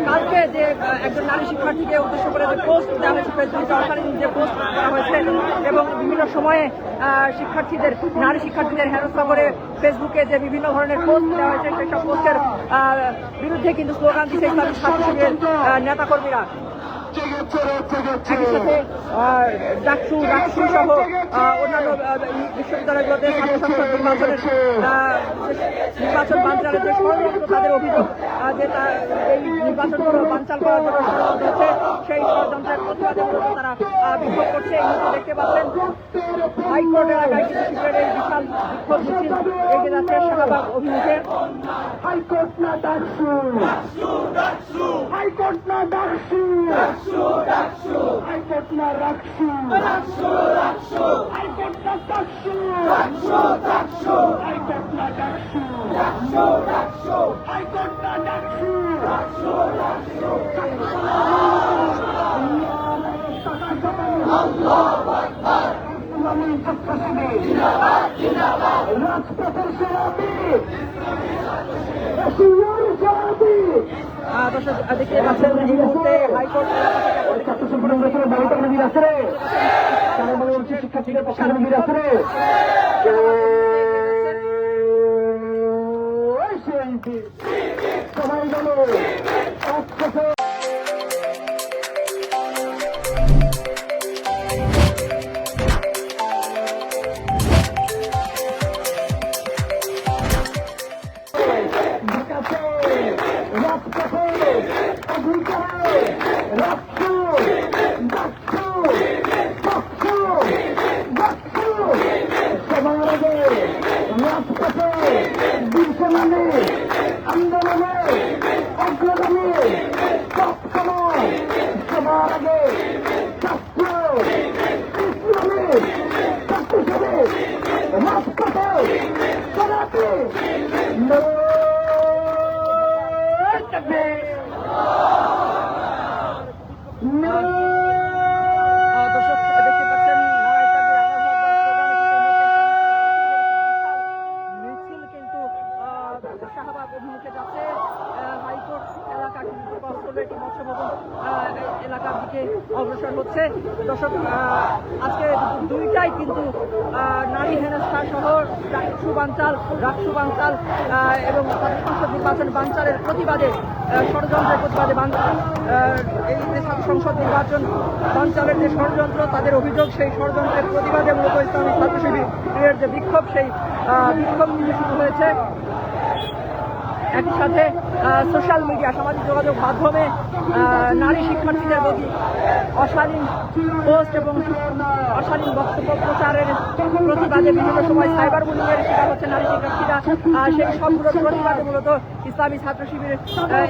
কালকে যে একজন নারী শিক্ষার্থীকে উদ্দেশ্য করে যে পোস্ট দেওয়া হয়েছে ফেসবুকে, অশালীন যে পোস্ট করা হয়েছে এবং বিভিন্ন সময়ে নারী শিক্ষার্থীদের হেনস্থা করে ফেসবুকে যে বিভিন্ন ধরনের পোস্ট দেওয়া হয়েছে সেসব পোস্টের বিরুদ্ধে কিন্তু স্লোগান দিচ্ছে ইসলামী ছাত্র শিবিরের নেতাকর্মীরা। একই সাথে ডাকসু সহ অন্যান্য বিশ্ববিদ্যালয়গুলোতে ছাত্র সংসদ নির্বাচন বানচালের যে ষড়যন্ত্র, তাদের অভিযোগ যে এই নির্বাচনগুলো বানচাল করার জন্য ষড়যন্ত্র হচ্ছে, সেই ষড়যন্ত্রের প্রতিবাদে মূলত তারা বিক্ষোভ করছে। এই মুহূর্তে দেখতে পাচ্ছেন হাইকোর্ট এলাকায় কিন্তু শিবিরের এই বিশাল বিক্ষোভ মিছিল এগিয়ে যাচ্ছে শাহবাগ অভিমুখে। হাইকোর্ট না ডাকসু, হাইকোর্ট না ডাকসু, হাইকোর্ট না রাখসু, হাইকোর্ট না ডাকসু, হাইকোর্ট না ডাকসু, হাইকোর্ট না ডাকসু। রাজপথের সেরাবি, দর্শক দেখতে পাচ্ছেন এই মুহূর্তে হাইকোর্ট শিক্ষার্থীদের পক্ষে সবাই বলো আন্দোলনে অগ্রগামী সবসময় সবার আগে ছাত্র ইসলামী ছাত্র হিসেবে রাজপথে চলাতে শাহবাগ অভিমুখে যাচ্ছে। হাইকোর্ট এলাকা এলাকার দিকে অগ্রসর হচ্ছে। দর্শক আজকে দুইটাই কিন্তু নারী হেনস্থা সহ রাকসু বানচাল এবং সংসদ নির্বাচন বানচালের প্রতিবাদে, ষড়যন্ত্রের প্রতিবাদে এই যে সংসদ নির্বাচন বানচালের যে ষড়যন্ত্র, তাদের অভিযোগ, সেই ষড়যন্ত্রের প্রতিবাদে মূলত ইসলামী ছাত্র শিবিরের যে বিক্ষোভ, সেই বিক্ষোভ কিন্তু শুরু হয়েছে। একই সাথে সোশ্যাল মিডিয়া, সামাজিক যোগাযোগ মাধ্যমে নারী শিক্ষার্থীদের প্রতি অশালীন পোস্ট এবং অশালীন বক্তব্য প্রচারের প্রতিবাদে বিভিন্ন সময় সাইবার বুলিংয়ের শিকার হচ্ছে নারী শিক্ষার্থীরা। সেই সবগুলোর প্রতিবাদে মূলত ইসলামী ছাত্র শিবিরের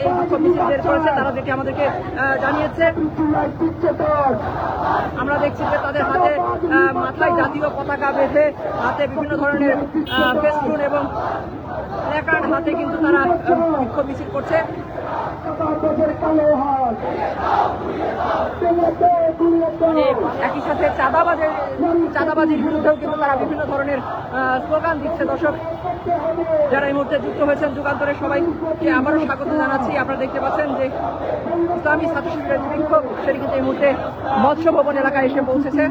এই বিক্ষোভ মিছিল বের করেছে, তারা যেটি আমাদেরকে জানিয়েছে। আমরা দেখছি যে তাদের হাতে মাথায় জাতীয় পতাকা বেঁধে, হাতে বিভিন্ন ধরনের ফেস্টুন এবং প্ল্যাকার্ড হাতে কিন্তু তারা বিক্ষোভ মিছিল করছে। একই সাথে চাঁদাবাজির বিরুদ্ধেও কিন্তু তারা বিভিন্ন ধরনের স্লোগান দিচ্ছে। দর্শক যারা এই মুহূর্তে যুক্ত হয়েছেন যুগান্তরে, সবাইকে আবারও স্বাগত জানাচ্ছি। আপনারা দেখতে পাচ্ছেন যে ইসলামী ছাত্র শিবিরের বিক্ষোভ সেটি কিন্তু এই মুহূর্তে মৎস্য ভবন এলাকায় এসে পৌঁছেছে।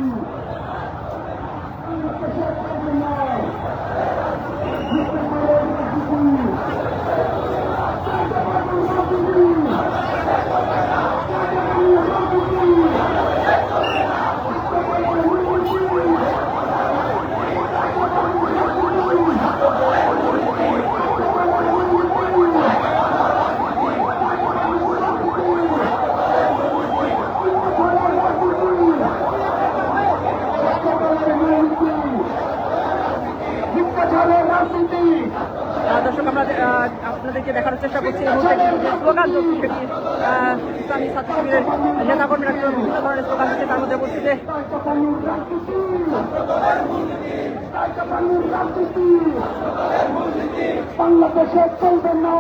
দর্শক আমরা আপনাদেরকে দেখানোর চেষ্টা করছি এই মুহূর্তে স্লোগান চলছে, সেটি ইসলামী ছাত্র শিবিরের নেতাকর্মীরা বিভিন্ন ধরনের স্লোগান দিচ্ছে। তার মধ্যে বলছে যে বাংলাদেশে চলবে না,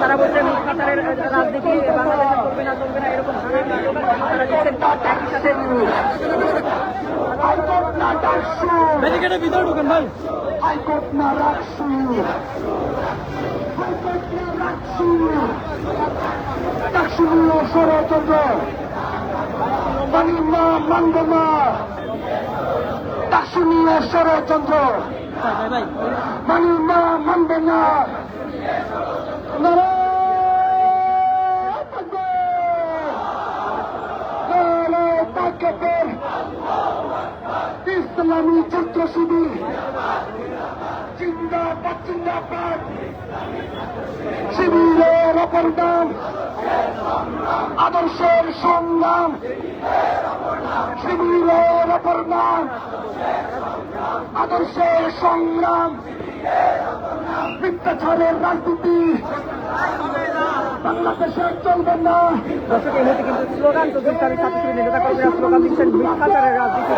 তারা বলছেন মিথ্যাচারের রাজনীতি বাংলাদেশে চলবে না এরকম নানা স্লোগান তারা দিচ্ছেন। একই সাথে রাখছো ব্যারিকেডের ভিতরে ঢুকেন ভাই। হাইকোর্ট না রাখছো হাইকোর্ট না রাখছো ডাকসু ষড়যন্ত্র মানি না মানব না ডাকসু নিয়ে ষড়যন্ত্র ভাই ভাই ভাই মানি না মানবে না নারায়ণ তাকবীর ইসলামী ছাত্র শিবির জিন্দাবাদ জিন্দাবাদ শিবিরের অপর নাম আদর্শের সংগ্রাম শিবিরের অপর নাম আদর্শের সংগ্রাম মিথ্যাচারের রাজনীতি বাংলাদেশে চলবে না। দর্শক এই মুহূর্তে কিন্তু স্লোগান প্রতিষ্ঠানের ছাত্র শিবির নেতা কর্মীরা স্লোগান দিচ্ছেন মিথ্যাচারের রাজনীতি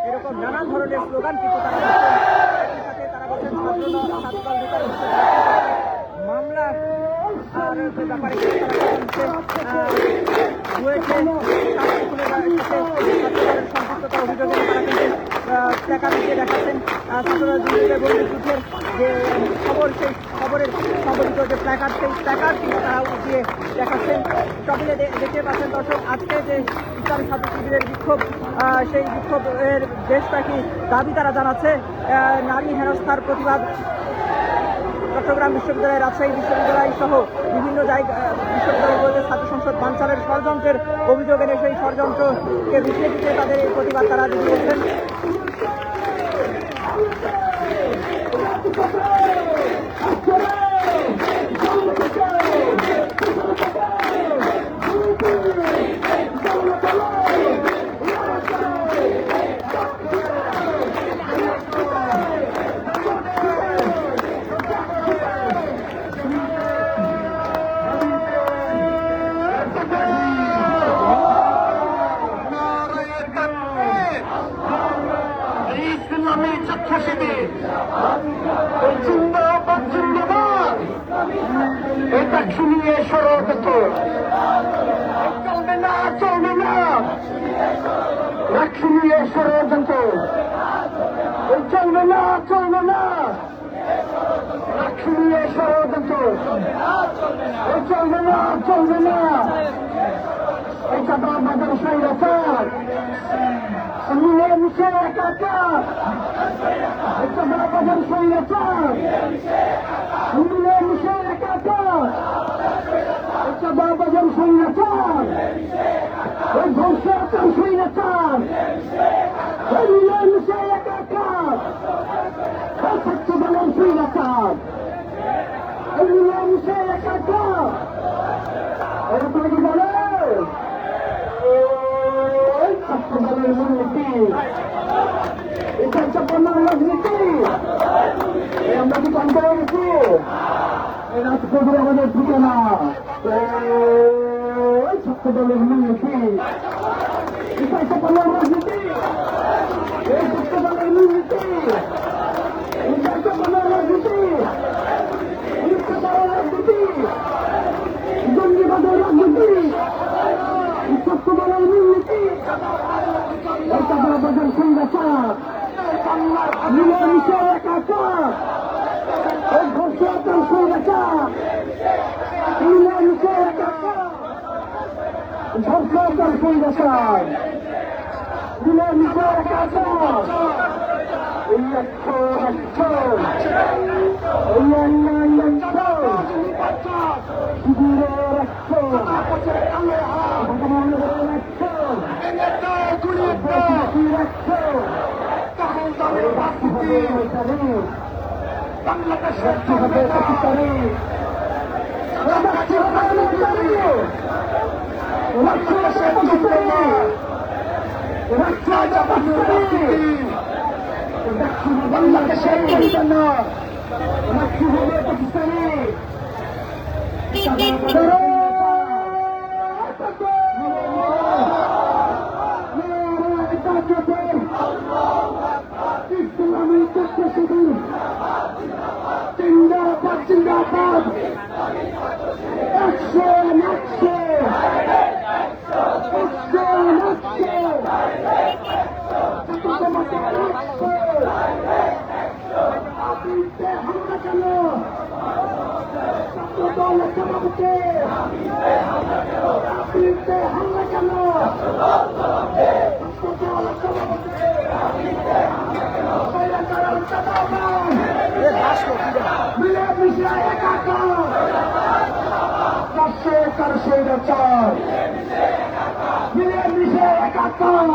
এরকম নানান ধরনের স্লোগান কিন্তু তারা দিচ্ছেন। একই সাথে তারা বলছেন ছাত্রদল নেতার মামলা আর ব্যাপারে কিন্তু তারা রয়েছে ছাত্রদলের সম্পৃক্ততার অভিযোগে তারা কিন্তু প্ল্যাকার্ড দিয়ে দেখাচ্ছেন ছাত্রদল যুদ্ধের যে খবর সেই খবরের সম্বলিত যে প্ল্যাকার্ড সেই প্ল্যাকার্ড কিন্তু তারা উঠিয়ে দেখাচ্ছেন। সবিলে দেখতে পাচ্ছেন দর্শক আজকে যে ইসলামী ছাত্র শিবিরের বিক্ষোভ সেই বিক্ষোভের বেশটাকি দাবি তারা জানাচ্ছে নারী হেনস্থার প্রতিবাদ চট্টগ্রাম বিশ্ববিদ্যালয় রাজশাহী বিশ্ববিদ্যালয় সহ বিভিন্ন বিশ্ববিদ্যালয়গুলোতে ছাত্র সংসদ বানচালের ষড়যন্ত্রের অভিযোগ এনে সেই ষড়যন্ত্রকে রুখিয়ে দিতে তাদের এই প্রতিবাদ তারা দিয়েছেন। ইসলামী ছাত্র শিবির জিন্দাবাদ জিন্দাবাদ এটা শুনিয়ে ষড়যন্ত্র চলবে না চলবে না রাখি নিয়ে ষড়যন্ত্র চলবে না চলবে না রাখি নিয়ে ষড়যন্ত্র চলবে না চলবে না এই চাপা বাজার স্বৈরাচার মিলে মিশে একাকার এই চাপা বাজার স্বৈরাচার মিলে মিশে একাকার এই চাপা বাজার স্বৈরাচার ওই ধ্বংসাচার স্বৈরাচার ওই মিলে মিশে একাকার ওই ছাত্র দলের স্বৈরাচার ওই মিলে মিশে একাকার এরকম কি বলে ছাত্রদলের মূলনীতি এটা চাপানোর রাজনীতি আমরা কি কাম করে গেছি এই রাজনীতি আমাদের ঠিকানা ছাত্রদলের মূলনীতি এটা চাপানোর রাজনীতি এই ছাত্রদলের মূলনীতি এটা চাপানোর রাজনীতি মিথ্যাচারের রাজনীতি জঙ্গিবাদের রাজনীতি ছাত্রদলের মূলনীতি এটা বাজার সংঘাচার মিলেমিশে একাকার ওই ঘোষণাচার সংঘাচার মিলেমিশে একাকার ঘোষণাচার সংঘাচার মিলেমিশে একাকার এই একশো একশো এই অন্যান্য একশো শিবিরের একশো ভগবানের একশো বাংলাদেশের পাকিস্তানি বাংলাদেশের পাকিস্তানি ইসলামী ছাত্র শিবির জিন্দাবাদ জিন্দাবাদ একশো একশো একশো একশো রাজনীতিতে হামলা কেন? মিলেমিশে একাকার রাষ্ট্রকার স্বৈরাচার মিলেমিশে একাকার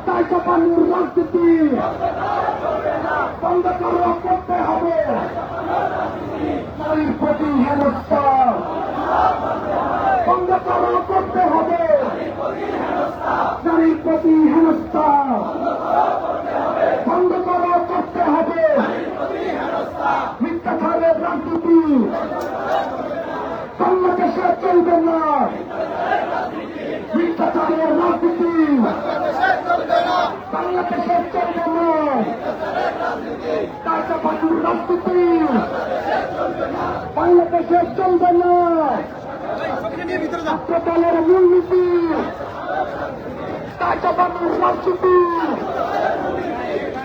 তাই চাপানোর রাজনীতি বন্ধ করতে হবে। নারীর প্রতি হেনস্থা বন্ধ করতে হবে। নারীর প্রতি হেনস্থা বন্ধ করতে হবে। মিথ্যাচারের রাজনীতি বাংলাদেশে চলবে না। মিথ্যাচারের রাজনীতি বাংলাদেশে চলবে না। টাকা পানির রাজনীতি বাংলাদেশে চলবে না। ছাত্র দলের মূলনীতি টাকা পানির রাজনীতি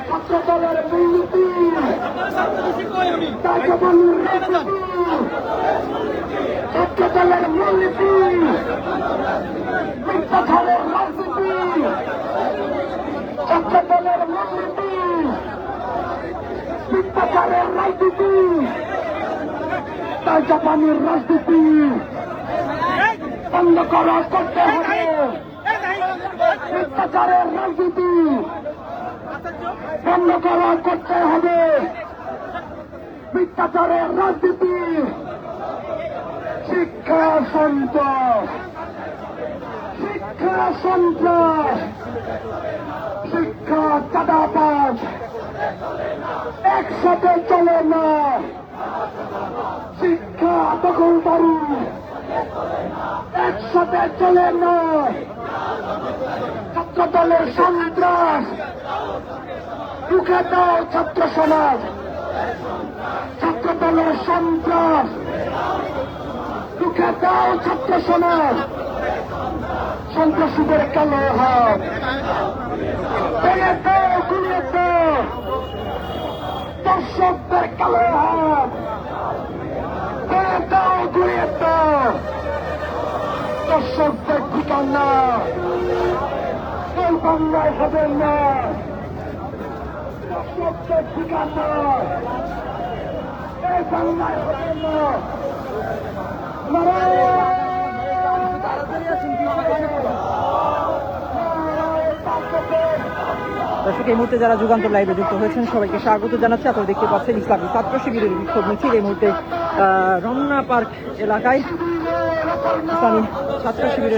ছাত্র দলের মূলনীতি টাকা পানির রাজনীতি ছাত্র দলের মূলনীতি মিথ্যাচারের রাজনীতি ছাত্র দলের মূলনীতি মিথ্যাচারের রাজনীতি তাই জাপানের রাজনীতি বন্ধ করতে হবে। মিথ্যাচারের রাজনীতি বন্ধ করতে হবে। মিথ্যাচারের রাজনীতি শিক্ষা সন্ত্রাস শিক্ষা সন্ত্রাস শিক্ষা চাঁদাবাজ একসাথে চলে না। শিক্ষা দখলদারি একসাথে চলে না। ছাত্র দলের সন্ত্রাস রুখে দাও ছাত্র সমাজ। ছাত্র দলের সন্ত্রাস রুখে দাও ছাত্র সমাজ। সন্ত্রাসীদের কালো হাত ভেঙে দাও গুলিয়ে দাও। দর্শকদের কালো হাত ভেঙে দাও গুলিয়ে দাও। দর্শকদের ঠিকানা এই বাংলায় হবে না। দর্শকদের ঠিকানা এই বাংলায় হবে না। দর্শক, এই মুহূর্তে যারা যুগান্তর লাইভে যুক্ত হয়েছেন সবাইকে স্বাগত জানাচ্ছি। আপনারা দেখতে পাচ্ছেন ইসলামী ছাত্র শিবিরের বিক্ষোভ মিছিল এই মুহূর্তে রমনা পার্ক এলাকায় ইসলামী ছাত্র শিবিরের